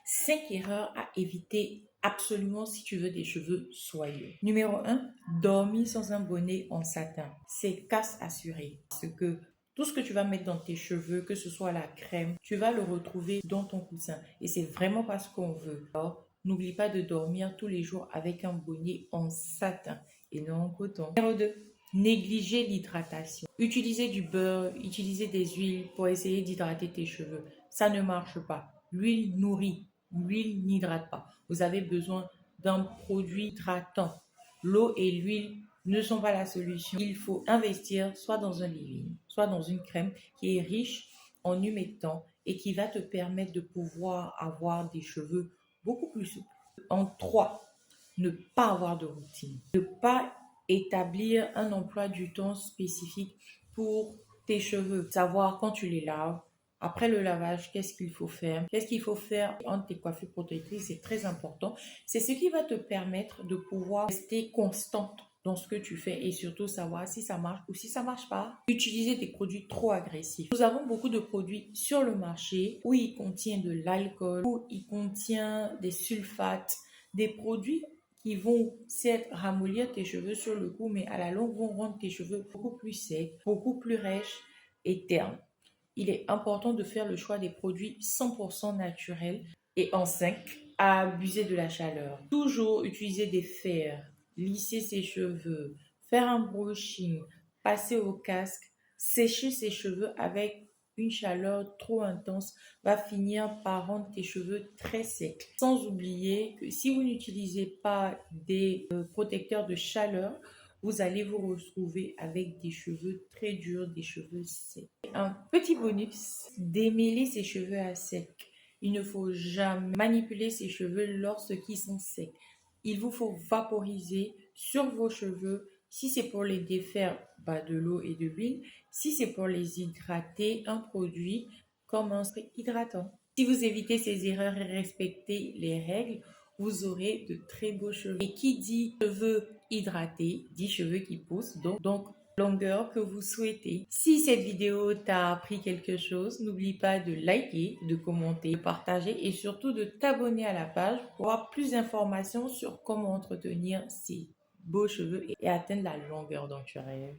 5 erreurs à éviter absolument si tu veux des cheveux soyeux. Numéro 1, dormir sans un bonnet en satin. C'est casse assurée. Parce que tout ce que tu vas mettre dans tes cheveux, que ce soit la crème, tu vas le retrouver dans ton coussin. Et c'est vraiment pas ce qu'on veut. Alors, n'oublie pas de dormir tous les jours avec un bonnet en satin et non en coton. Numéro 2, négliger l'hydratation. Utiliser du beurre, utiliser des huiles pour essayer d'hydrater tes cheveux. Ça ne marche pas. L'huile nourrit. L'huile n'hydrate pas. Vous avez besoin d'un produit hydratant. L'eau et l'huile ne sont pas la solution. Il faut investir soit dans un leave-in, soit dans une crème qui est riche en humectants et qui va te permettre de pouvoir avoir des cheveux beaucoup plus souples. En 3, ne pas avoir de routine. Ne pas établir un emploi du temps spécifique pour tes cheveux. Savoir quand tu les laves, après le lavage, qu'est-ce qu'il faut faire? Qu'est-ce qu'il faut faire entre tes coiffures protectrices? C'est très important. C'est ce qui va te permettre de pouvoir rester constante dans ce que tu fais et surtout savoir si ça marche ou si ça marche pas. Utiliser des produits trop agressifs. Nous avons beaucoup de produits sur le marché où il contient de l'alcool, où il contient des sulfates, des produits qui vont certes ramollir tes cheveux sur le coup, mais à la longue vont rendre tes cheveux beaucoup plus secs, beaucoup plus rêches et ternes. Il est important de faire le choix des produits 100% naturels et en 5, à abuser de la chaleur. Toujours utiliser des fers, lisser ses cheveux, faire un brushing, passer au casque, sécher ses cheveux avec une chaleur trop intense va finir par rendre tes cheveux très secs. Sans oublier que si vous n'utilisez pas des protecteurs de chaleur, vous allez vous retrouver avec des cheveux très durs, des cheveux secs. Un petit bonus, démêler ses cheveux à sec. Il ne faut jamais manipuler ses cheveux lorsqu'ils sont secs. Il vous faut vaporiser sur vos cheveux. Si c'est pour les défaire, de l'eau et de l'huile. Si c'est pour les hydrater, un produit comme un spray hydratant. Si vous évitez ces erreurs et respectez les règles, vous aurez de très beaux cheveux. Et qui dit cheveux hydratés, dit cheveux qui poussent, donc longueur que vous souhaitez. Si cette vidéo t'a appris quelque chose, n'oublie pas de liker, de commenter, de partager et surtout de t'abonner à la page pour avoir plus d'informations sur comment entretenir ces beaux cheveux et atteindre la longueur dont tu rêves.